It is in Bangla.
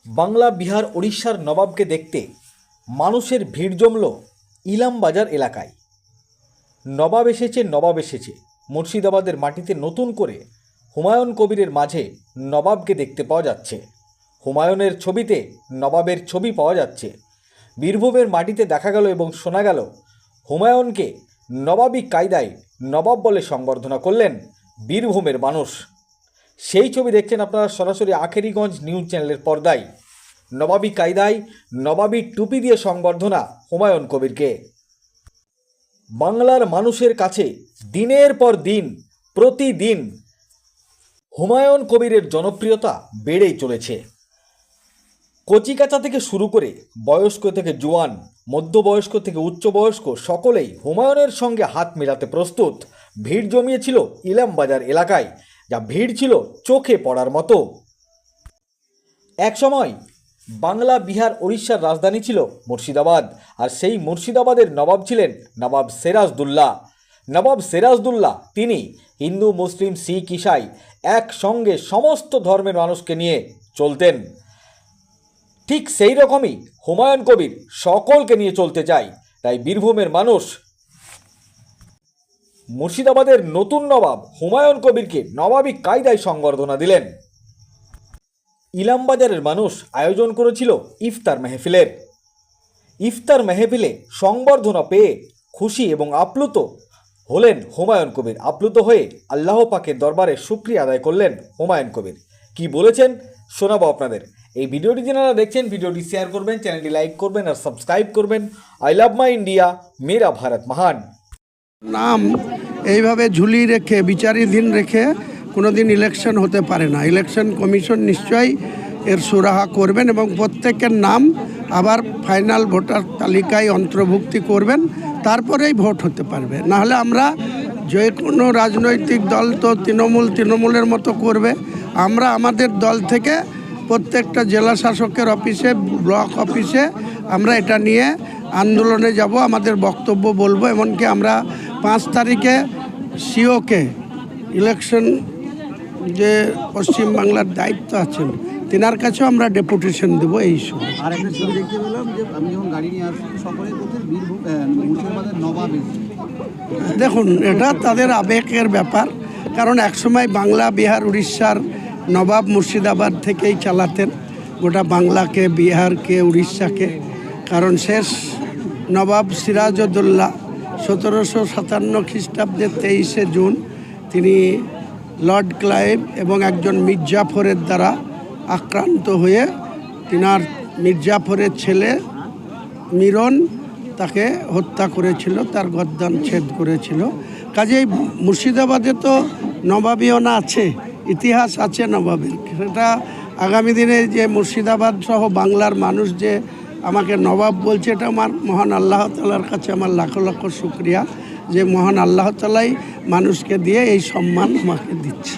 বাংলা, বিহার, ওড়িশার নবাবকে দেখতে মানুষের ভিড় জমল ইলামবাজার এলাকায়। নবাব এসেছে মুর্শিদাবাদের মাটিতে নতুন করে হুমায়ুন কবিরের মাঝে নবাবকে দেখতে পাওয়া যাচ্ছে। হুমায়ুনের ছবিতে নবাবের ছবি পাওয়া যাচ্ছে। বীরভূমের মাটিতে দেখা গেল এবং শোনা গেল হুমায়ুনকে নবাবী কায়দায় নবাব বলে সংবর্ধনা করলেন বীরভূমের মানুষ। সেই ছবি দেখছেন আপনারা সরাসরি আখেরিগঞ্জ নিউজ চ্যানেলের পর্দায়। নবাবী কায়দায় নবাবী টুপি দিয়ে সংবর্ধনা হুমায়ুন কবিরকে। বাংলার মানুষের কাছে দিনের পর দিন প্রতিদিন হুমায়ুন কবিরের জনপ্রিয়তা বেড়েই চলেছে। কচিকাঁচা থেকে শুরু করে বয়স্ক থেকে জোয়ান, মধ্যবয়স্ক থেকে উচ্চবয়স্ক সকলেই হুমায়ুনের সঙ্গে হাত মেলাতে প্রস্তুত। ভিড় জমিয়েছিল ইলামবাজার এলাকায়, যা ভিড় ছিল চোখে পড়ার মতো। একসময় বাংলা, বিহার, ওড়িশার রাজধানী ছিল মুর্শিদাবাদ, আর সেই মুর্শিদাবাদের নবাব ছিলেন নবাব সিরাজদৌল্লা। নবাব সিরাজদৌল্লা তিনি হিন্দু, মুসলিম, শিখ, ইসাই একসঙ্গে সমস্ত ধর্মের মানুষকে নিয়ে চলতেন। ঠিক সেই রকমই হুমায়ুন কবির সকলকে নিয়ে চলতে চায়। তাই বীরভূমের মানুষ মুর্শিদাবাদের নতুন নবাব হুমায়ুন কবিরকে নবাবী কায়দায় সংবর্ধনা দিলেন। ইলামবাজারের মানুষ আয়োজন করেছিল ইফতার মেহফিলের। ইফতার মেহফিলে সংবর্ধনা পেয়ে খুশি এবং আপ্লুত হলেন হুমায়ুন কবির। আপ্লুত হয়ে আল্লাহ পাকের দরবারে শুকরিয়া আদায় করলেন হুমায়ুন কবির। কি বলেছেন শোনাবো আপনাদের। এই ভিডিওটি যারা দেখছেন ভিডিওটি শেয়ার করবেন, চ্যানেলটি লাইক করবেন আর সাবস্ক্রাইব করবেন। আই লাভ মাই ইন্ডিয়া, মেরা ভারত মহান। নাম এইভাবে ঝুলিয়ে রেখে বিচারাধীন রেখে কোনোদিন ইলেকশন হতে পারে না। ইলেকশন কমিশন নিশ্চয়ই এর সুরাহা করবেন এবং প্রত্যেকের নাম আবার ফাইনাল ভোটার তালিকায় অন্তর্ভুক্তি করবেন, তারপরেই ভোট হতে পারবে। নাহলে আমরা যে কোনো রাজনৈতিক দল তো তৃণমূলের মতো করবে। আমরা আমাদের দল থেকে প্রত্যেকটা জেলা শাসকের অফিসে, ব্লক অফিসে আমরা এটা নিয়ে আন্দোলনে যাব, আমাদের বক্তব্য বলবো। এমনকি আমরা 5 তারিখে সিওকে ইলেকশন যে পশ্চিমবাংলার দায়িত্ব আছেন তেনার কাছেও আমরা ডেপুটেশন দেবো এই সময়। আর একটা ছবি দেখতে পেলাম যে আমি যখন গাড়ি নিয়ে আসছি সকলেই বলছেন মুর্শিদাবাদের নবাব এসেছে। দেখুন, এটা তাদের আবেগের ব্যাপার, কারণ একসময় বাংলা, বিহার, উড়িষ্যার নবাব মুর্শিদাবাদ থেকেই চালাতেন গোটা বাংলাকে, বিহারকে, উড়িষ্যাকে। কারণ শেষ নবাব সিরাজউদ্দৌলা 1757 খ্রিস্টাব্দের 23শে জুন তিনি লর্ড ক্লাইভ এবং একজন মির্জাফরের দ্বারা আক্রান্ত হয়ে তিনার মির্জাফরের ছেলে মিরন তাকে হত্যা করেছিল, তার গর্দান ছেদ করেছিল। কাজেই মুর্শিদাবাদে তো নবাবিয়না আছে, ইতিহাস আছে নবাবের। সেটা আগামী দিনে যে মুর্শিদাবাদ সহ বাংলার মানুষ যে আমাকে নবাব বলছে, এটা আমার মহান আল্লাহ তাআলার কাছে আমার লাখো লাখো শুকরিয়া যে মহান আল্লাহ তাআলাই মানুষকে দিয়ে এই সম্মান আমাকে দিচ্ছে।